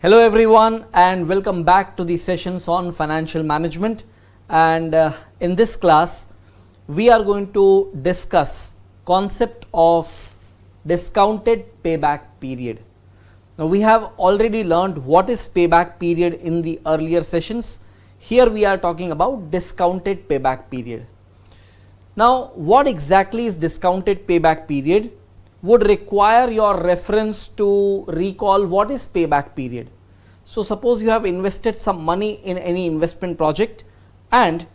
Hello everyone and welcome back to the sessions on financial management, and in this class we are going to discuss concept of discounted payback period. Now we have already learned what is payback period in the earlier sessions. Here we are talking about discounted payback period. Now what exactly is discounted payback period would require your reference to recall what is payback period. So suppose you have invested some money in any investment project, and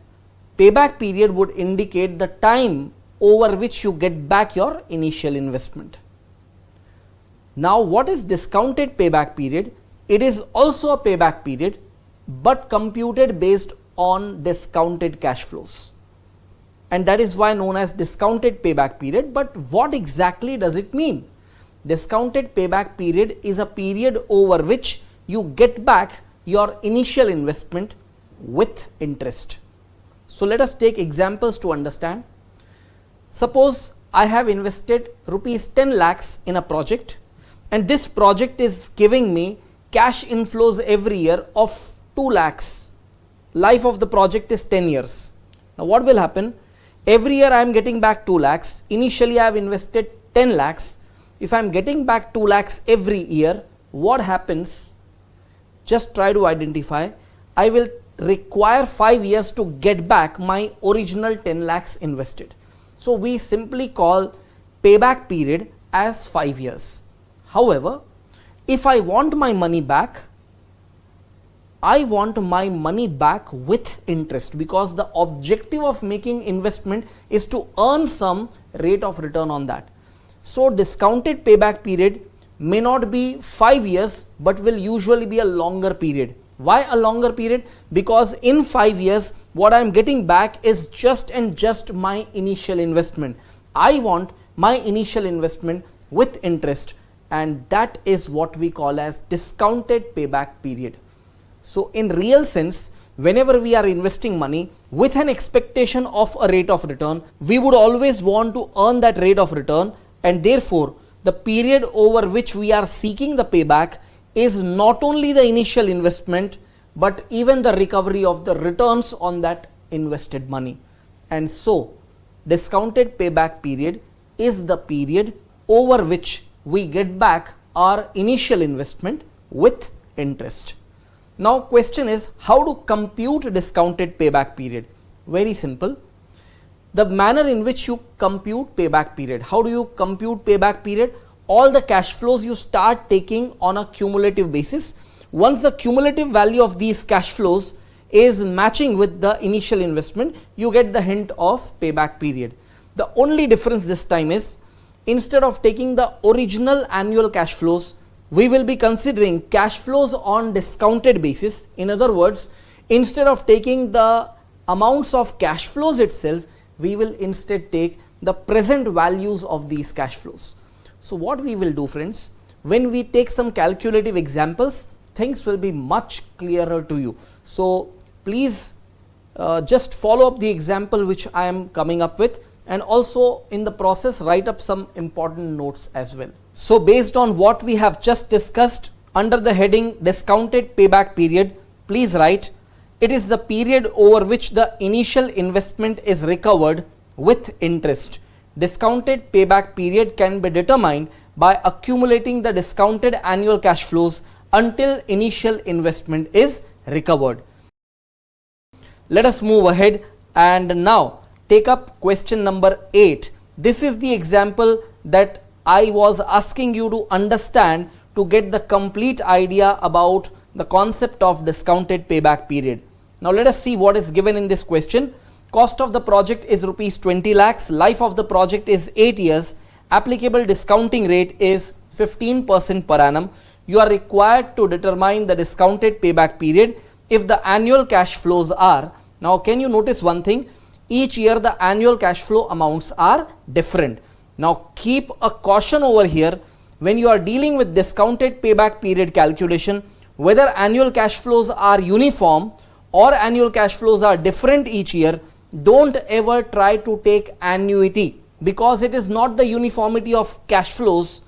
payback period would indicate the time over which you get back your initial investment. Now what is discounted payback period? It is also a payback period but computed based on discounted cash flows, and that is why known as discounted payback period. But what exactly does it mean? Discounted payback period is a period over which you get back your initial investment with interest. So let us take examples to understand. Suppose I have invested rupees 10 lakhs in a project, and this project is giving me cash inflows every year of 2 lakhs. Life of the project is 10 years. Now what will happen? Every year I am getting back 2 lakhs. Initially I have invested 10 lakhs. If I am getting back 2 lakhs every year, what happens? Just try to identify. I will require 5 years to get back my original 10 lakhs invested. So we simply call payback period as 5 years. However, if I want my money back, I want my money back with interest, because the objective of making investment is to earn some rate of return on that. So discounted payback period may not be 5 years but will usually be a longer period. Why a longer period? Because in 5 years what I am getting back is just my initial investment. I want my initial investment with interest, and that is what we call as discounted payback period. So in real sense, whenever we are investing money with an expectation of a rate of return, we would always want to earn that rate of return, and therefore the period over which we are seeking the payback is not only the initial investment but even the recovery of the returns on that invested money. And so discounted payback period is the period over which we get back our initial investment with interest. Now question is, how to compute discounted payback period? Very simple. The manner in which you compute payback period. How do you compute payback period? All the cash flows you start taking on a cumulative basis. Once the cumulative value of these cash flows is matching with the initial investment, you get the hint of payback period. The only difference this time is, instead of taking the original annual cash flows, we will be considering cash flows on discounted basis. In other words, instead of taking the amounts of cash flows itself, we will instead take the present values of these cash flows. So what we will do, friends, when we take some calculative examples, things will be much clearer to you. So please just follow up the example which I am coming up with, and also in the process write up some important notes as well. So based on what we have just discussed, under the heading discounted payback period, please write, it is the period over which the initial investment is recovered with interest. Discounted payback period can be determined by accumulating the discounted annual cash flows until initial investment is recovered. Let us move ahead and now take up question number 8. This is the example that I was asking you to understand to get the complete idea about the concept of discounted payback period. Now let us see what is given in this question. Cost of the project is rupees 20 lakhs. Life of the project is 8 years. Applicable discounting rate is 15% per annum. You are required to determine the discounted payback period if the annual cash flows are. Now can you notice one thing? Each year the annual cash flow amounts are different. Now keep a caution over here when you are dealing with discounted payback period calculation, whether annual cash flows are uniform or annual cash flows are different each year. Don't ever try to take annuity, because it is not the uniformity of cash flows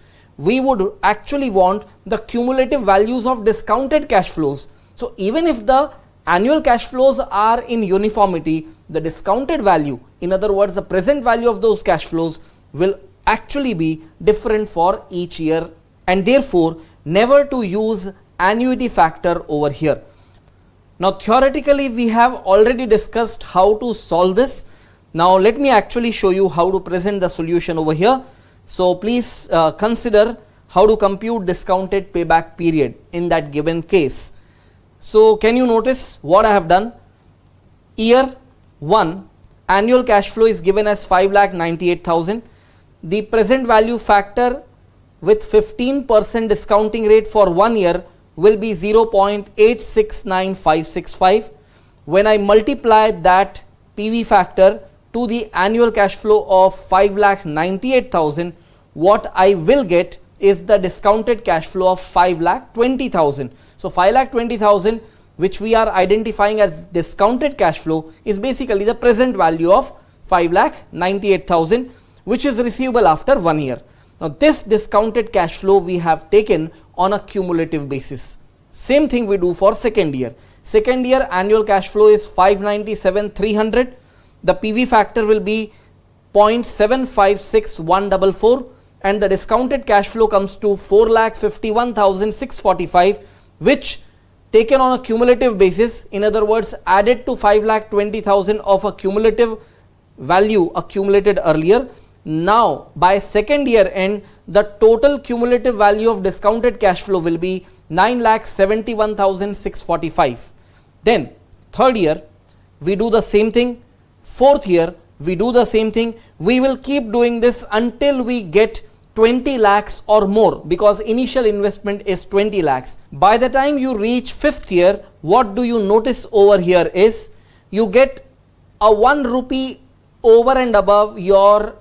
we would actually want the cumulative values of discounted cash flows. So even if the annual cash flows are in uniformity, the discounted value, in other words the present value of those cash flows, will actually be different for each year, and therefore never to use annuity factor over here. Now theoretically we have already discussed how to solve this. Now let me actually show you how to present the solution over here. So please consider how to compute discounted payback period in that given case. So can you notice what I have done? Year 1 annual cash flow is given as 5,98,000. The present value factor with 15% discounting rate for 1 year will be 0.869565. When I multiply that PV factor to the annual cash flow of 5,98,000, what I will get is the discounted cash flow of 5,20,000. So 5,20,000, which we are identifying as discounted cash flow, is basically the present value of 5,98,000, which is receivable after 1 year. Now this discounted cash flow we have taken on a cumulative basis. Same thing we do for second year. Second year annual cash flow is 597,300. The PV factor will be 0.756144 and the discounted cash flow comes to 4,51,645, which taken on a cumulative basis, in other words added to 5,20,000 of a cumulative value accumulated earlier. Now by second year end, the total cumulative value of discounted cash flow will be 9,71,645. Then third year we do the same thing. Fourth year we do the same thing. We will keep doing this until we get 20 lakhs or more, because initial investment is 20 lakhs. By the time you reach fifth year, what do you notice over here is you get a 1 rupee over and above your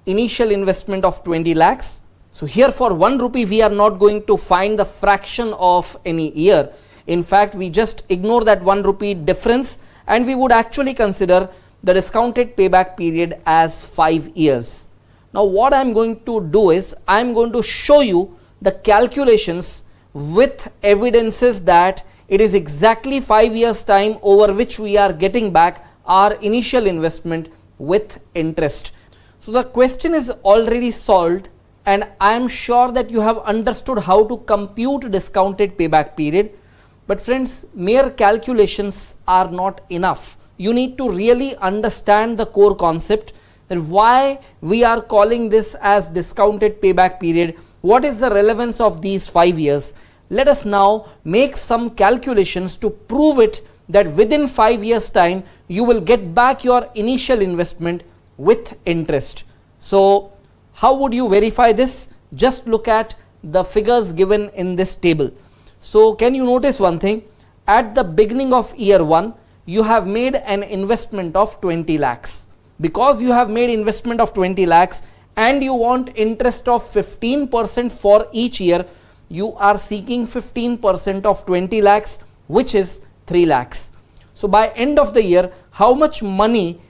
initial investment of 20 lakhs. So here for 1 rupee we are not going to find the fraction of any year. In fact, we just ignore that 1 rupee difference and we would actually consider the discounted payback period as 5 years. Now what I am going to do is I am going to show you the calculations with evidences that it is exactly 5 years time over which we are getting back our initial investment with interest. So the question is already solved and I am sure that you have understood how to compute discounted payback period. But friends, mere calculations are not enough. You need to really understand the core concept, that why we are calling this as discounted payback period. What is the relevance of these 5 years? Let us now make some calculations to prove it that within 5 years time you will get back your initial investment with interest. So how would you verify this? Just look at the figures given in this table. So can you notice one thing? At the beginning of year 1 you have made an investment of 20 lakhs. Because you have made investment of 20 lakhs and you want interest of 15% for each year, you are seeking 15% of 20 lakhs, which is 3 lakhs. So by end of the year, how much money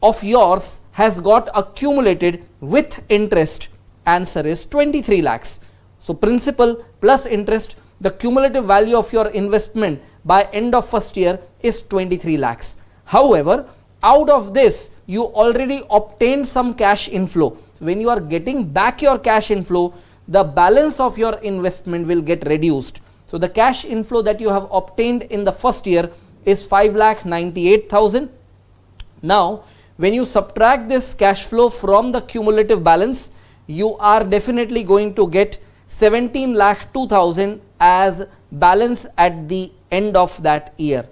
of yours has got accumulated with interest? Answer is 23 lakhs. So principal plus interest, the cumulative value of your investment by end of first year is 23 lakhs. However, out of this you already obtained some cash inflow. When you are getting back your cash inflow, the balance of your investment will get reduced. So the cash inflow that you have obtained in the first year is 5,98,000. Now when you subtract this cash flow from the cumulative balance, you are definitely going to get 17,02,000 as balance at the end of that year,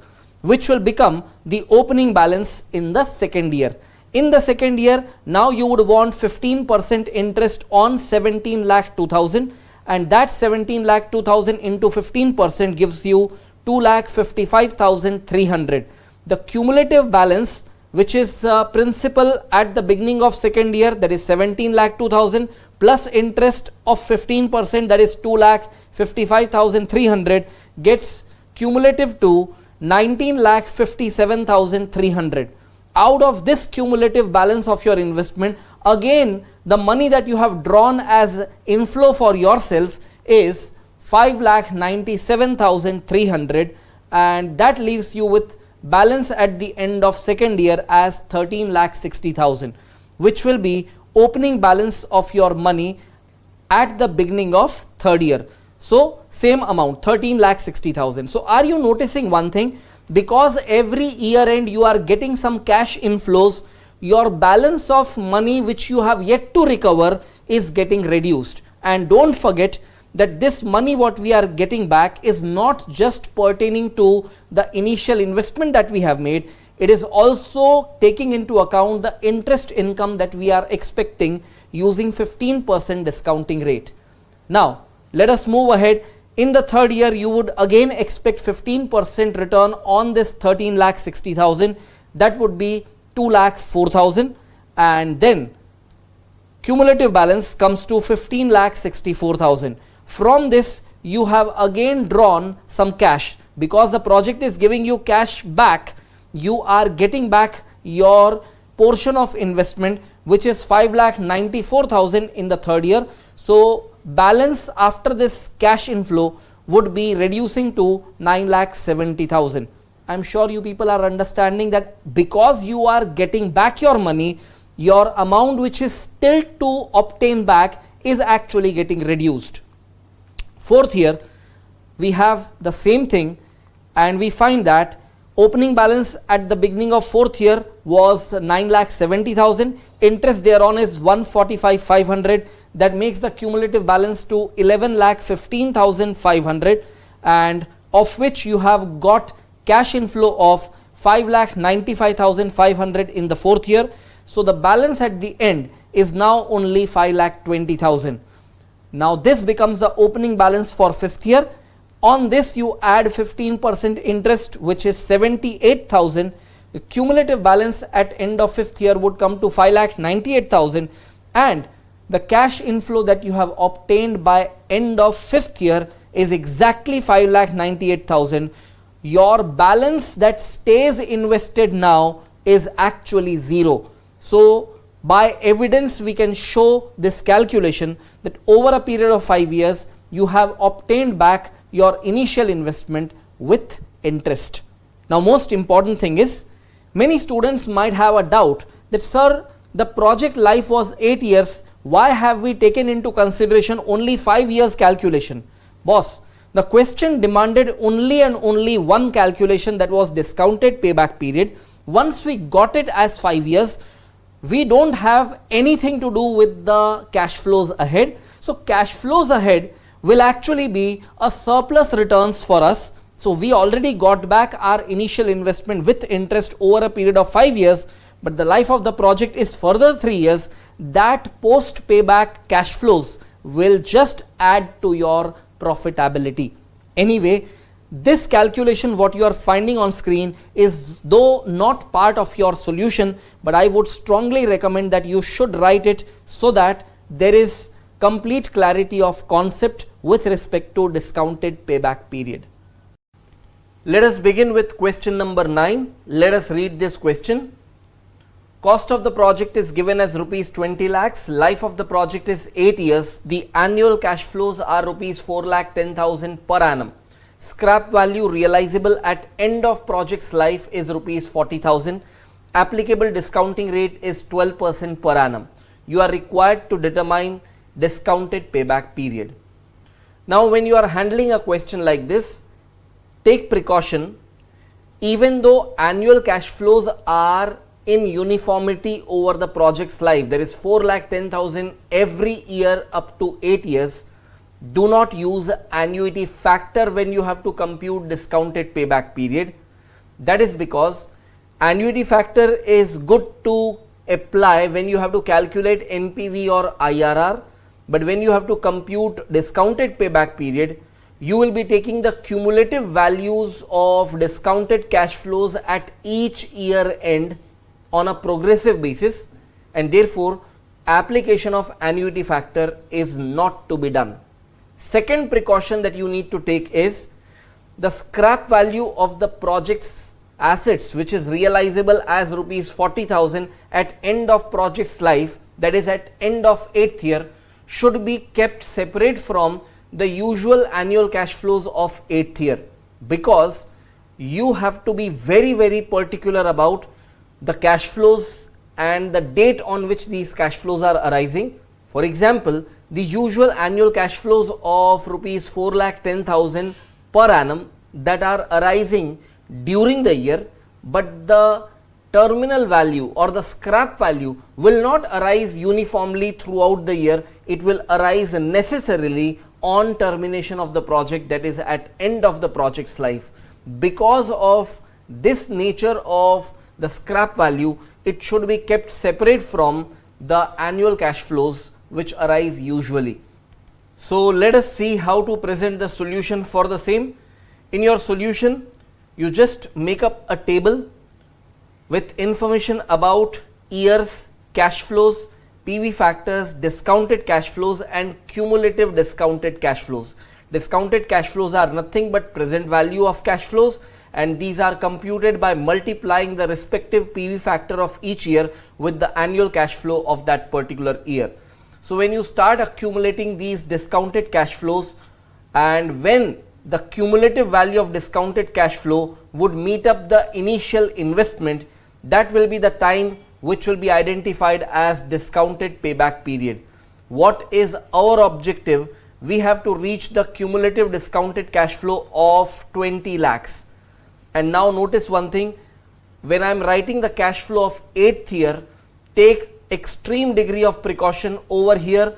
which will become the opening balance in the second year. In the second year, now you would want 15% interest on 17,02,000, and that 17,02,000 into 15% gives you 2,55,300. The cumulative balance, which is principal at the beginning of second year, that is 17,02,000 plus interest of 15%, that is 2,55,300, gets cumulative to 19,57,300. Out of this cumulative balance of your investment, again the money that you have drawn as inflow for yourself is 5,97,300, and that leaves you with balance at the end of second year as 13,60,000, which will be opening balance of your money at the beginning of third year. So same amount, 13,60,000. So are you noticing one thing? Because every year end you are getting some cash inflows, your balance of money which you have yet to recover is getting reduced. And don't forget that this money what we are getting back is not just pertaining to the initial investment that we have made, it is also taking into account the interest income that we are expecting using 15% discounting rate. Now let us move ahead. In the third year you would again expect 15% return on this 13,60,000, that would be 2,04,000, and then cumulative balance comes to 15,64,000. From this you have again drawn some cash. Because the project is giving you cash back, you are getting back your portion of investment, which is 5,94,000 in the third year. So balance after this cash inflow would be reducing to 9,70,000. I am sure you people are understanding that because you are getting back your money, your amount which is still to obtain back is actually getting reduced. Fourth year we have the same thing, and we find that opening balance at the beginning of fourth year was 9,70,000, interest thereon is 145,500, that makes the cumulative balance to 11,15,500, and of which you have got cash inflow of 5,95,500 in the fourth year. So the balance at the end is now only 5,20,000. Now this becomes the opening balance for fifth year. On this you add 15% interest, which is 78,000. The cumulative balance at end of fifth year would come to 5,98,000, and the cash inflow that you have obtained by end of fifth year is exactly 5,98,000. Your balance that stays invested now is actually zero. So by evidence we can show this calculation that over a period of 5 years you have obtained back your initial investment with interest. Now most important thing is, many students might have a doubt that, sir, the project life was 8 years, why have we taken into consideration only 5 years calculation? Boss, the question demanded only and only one calculation, that was discounted payback period. Once we got it as 5 years, we don't have anything to do with the cash flows ahead. So cash flows ahead will actually be a surplus returns for us. So we already got back our initial investment with interest over a period of 5 years, but the life of the project is further 3 years. That post payback cash flows will just add to your profitability. Anyway, this calculation what you are finding on screen is though not part of your solution, but I would strongly recommend that you should write it so that there is complete clarity of concept with respect to discounted payback period. Let us begin with question number 9. Let us read this question. Cost of the project is given as rupees 20 lakhs. Life of the project is 8 years. The annual cash flows are rupees 4,10,000 per annum. Scrap value realizable at end of project's life is rupees 40,000. Applicable discounting rate is 12% per annum. You are required to determine discounted payback period. Now when you are handling a question like this, take precaution. Even though annual cash flows are in uniformity over the project's life, there is 4,10,000 every year up to 8 years, do not use annuity factor when you have to compute discounted payback period. That is because annuity factor is good to apply when you have to calculate NPV or IRR, but when you have to compute discounted payback period, you will be taking the cumulative values of discounted cash flows at each year end on a progressive basis, and therefore application of annuity factor is not to be done. Second precaution that you need to take is the scrap value of the project's assets, which is realizable as rupees 40,000 at end of project's life, that is at end of 8th year, should be kept separate from the usual annual cash flows of 8th year, because you have to be very particular about the cash flows and the date on which these cash flows are arising. For example, the usual annual cash flows of rupees 4,10,000 per annum that are arising during the year, but the terminal value or the scrap value will not arise uniformly throughout the year. It will arise necessarily on termination of the project, that is at end of the project's life. Because of this nature of the scrap value, it should be kept separate from the annual cash flows which arise usually. So let us see how to present the solution for the same. In your solution, you just make up a table with information about years, cash flows, PV factors, discounted cash flows and cumulative discounted cash flows. Discounted cash flows are nothing but present value of cash flows, and these are computed by multiplying the respective PV factor of each year with the annual cash flow of that particular year. So when you start accumulating these discounted cash flows, and when the cumulative value of discounted cash flow would meet up the initial investment, that will be the time which will be identified as discounted payback period. What is our objective? We have to reach the cumulative discounted cash flow of 20 lakhs. And now notice one thing, when I am writing the cash flow of 8th year, take extreme degree of precaution over here.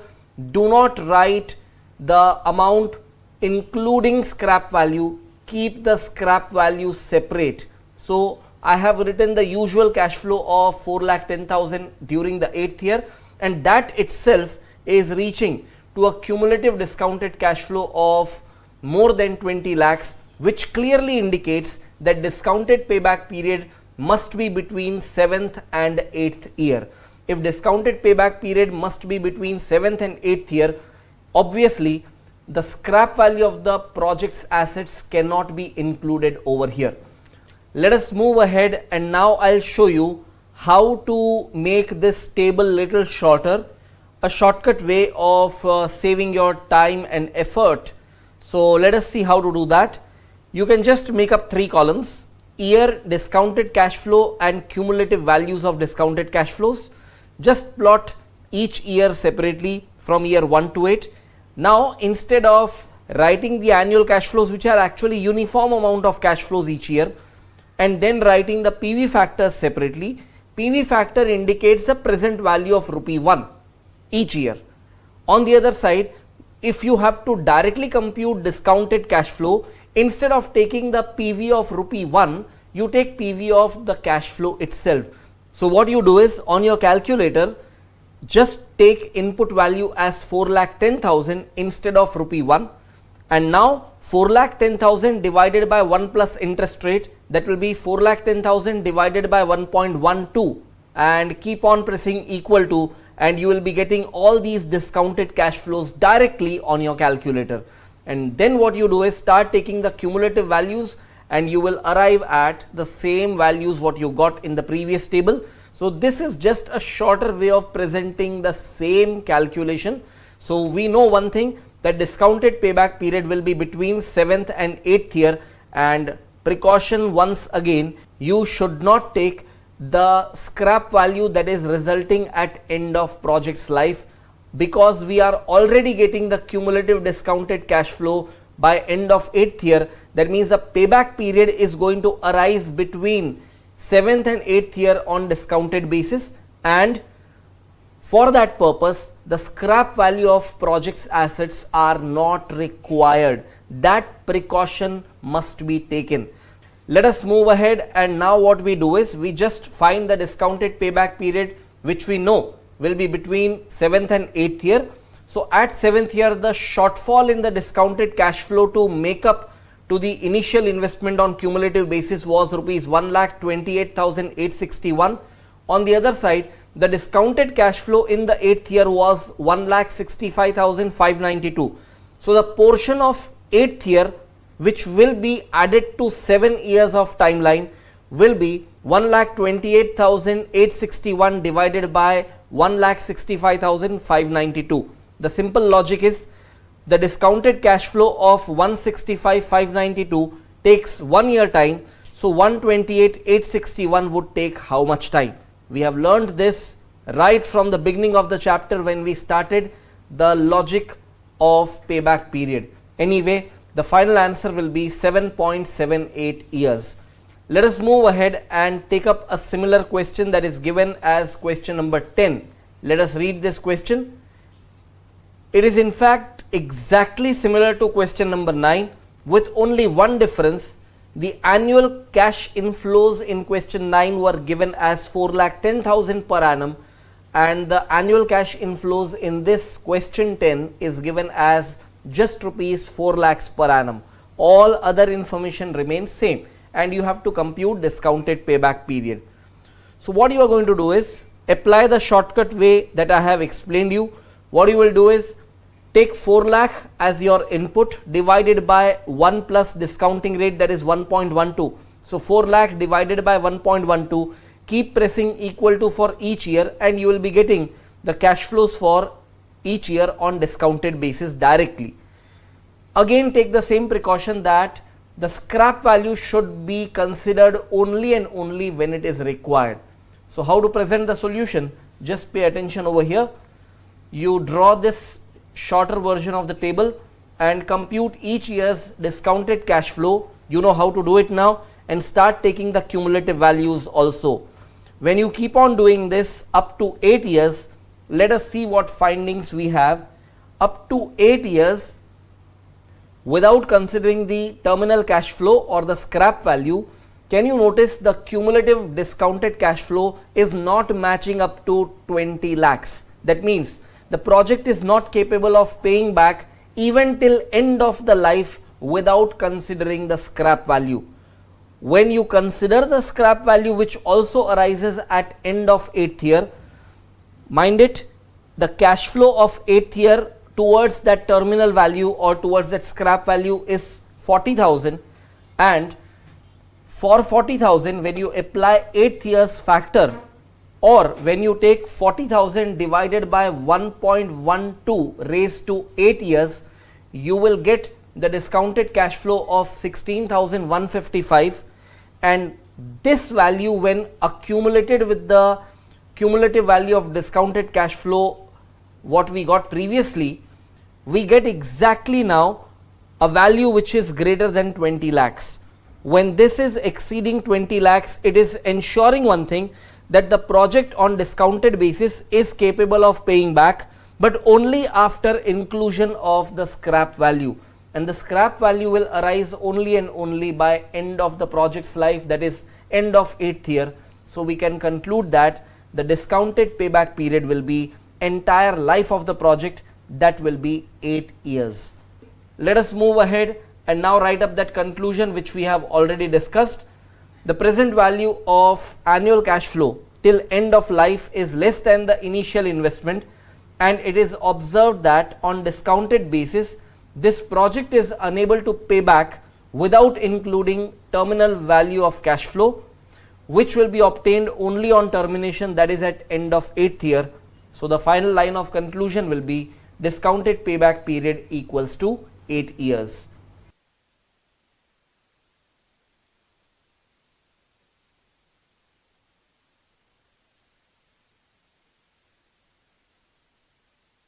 Do not write the amount including scrap value, keep the scrap value separate. So I have written the usual cash flow of 4,10,000 during the 8th year, and that itself is reaching to a cumulative discounted cash flow of more than 20 lakhs, which clearly indicates that discounted payback period must be between 7th and 8th year. If discounted payback period must be between 7th and 8th year, obviously the scrap value of the project's assets cannot be included over here. Let us move ahead, and now I'll show you how to make this table little shorter, a shortcut way of saving your time and effort. So let us see how to do that. You can just make up 3 columns: year, discounted cash flow and cumulative values of discounted cash flows. Just plot each year separately from year 1 to 8. Now instead of writing the annual cash flows, which are actually uniform amount of cash flows each year, and then writing the PV factors separately, PV factor indicates the present value of rupee 1 each year. On the other side, if you have to directly compute discounted cash flow, instead of taking the PV of rupee 1, you take PV of the cash flow itself. So what you do is, on your calculator, just take input value as 4,10,000 instead of rupee 1, and now 4,10,000 divided by 1 plus interest rate, that will be 4,10,000 divided by 1.12, and keep on pressing equal to, and you will be getting all these discounted cash flows directly on your calculator. And then what you do is start taking the cumulative values, and you will arrive at the same values what you got in the previous table. So this is just a shorter way of presenting the same calculation. So we know one thing, that discounted payback period will be between 7th and 8th year, and precaution once again, you should not take the scrap value that is resulting at end of project's life, because we are already getting the cumulative discounted cash flow by end of 8th year. That means the payback period is going to arise between 7th and 8th year on discounted basis, and for that purpose the scrap value of project's assets are not required. That precaution must be taken. Let us move ahead, and now what we do is we just find the discounted payback period, which we know will be between 7th and 8th year. So at 7th year, the shortfall in the discounted cash flow to make up to the initial investment on cumulative basis was rupees 1,28,861. On the other side, the discounted cash flow in the 8th year was 1,65,592. So the portion of 8th year which will be added to 7 years of timeline will be 1,28,861 divided by 1,65,592. The simple logic is the discounted cash flow of 165,592 takes 1 year time. So 128,861 would take how much time? We have learned this right from the beginning of the chapter when we started the logic of payback period. Anyway, the final answer will be 7.78 years. Let us move ahead and take up a similar question that is given as question number 10. Let us read this question. It is in fact exactly similar to question number 9 with only one difference. The annual cash inflows in question 9 were given as 4,10,000 per annum, and the annual cash inflows in this question 10 is given as just rupees 4 lakhs per annum. All other information remains same, and you have to compute discounted payback period. So what you are going to do is apply the shortcut way that I have explained you. What you will do is take 4 lakh as your input divided by 1 plus discounting rate, that is 1.12. So 4 lakh divided by 1.12, keep pressing equal to for each year, and you will be getting the cash flows for each year on discounted basis directly. Again, take the same precaution that the scrap value should be considered only and only when it is required. So how to present the solution? Just pay attention over here. You draw this shorter version of the table and compute each year's discounted cash flow. You know how to do it now, and start taking the cumulative values also. When you keep on doing this up to 8 years, let us see what findings we have. Up to 8 years, without considering the terminal cash flow or the scrap value, can you notice the cumulative discounted cash flow is not matching up to 20 lakhs. That means the project is not capable of paying back even till end of the life without considering the scrap value. When you consider the scrap value, which also arises at end of 8th year, mind it, the cash flow of 8th year towards that terminal value or towards that scrap value is 40,000, and for 40,000 when you apply 8th year's factor, or when you take 40,000 divided by 1.12 raised to 8 years, you will get the discounted cash flow of 16,155, and this value when accumulated with the cumulative value of discounted cash flow what we got previously, we get exactly now a value which is greater than 20 lakhs. When this is exceeding 20 lakhs, it is ensuring one thing, that the project on discounted basis is capable of paying back, but only after inclusion of the scrap value, and the scrap value will arise only and only by end of the project's life, that is end of 8th year. So we can conclude that the discounted payback period will be entire life of the project, that will be 8 years. Let us move ahead and now write up that conclusion which we have already discussed. The present value of annual cash flow till end of life is less than the initial investment, and it is observed that on discounted basis this project is unable to pay back without including terminal value of cash flow, which will be obtained only on termination, that is at end of 8th year. So the final line of conclusion will be discounted payback period equals to 8 years.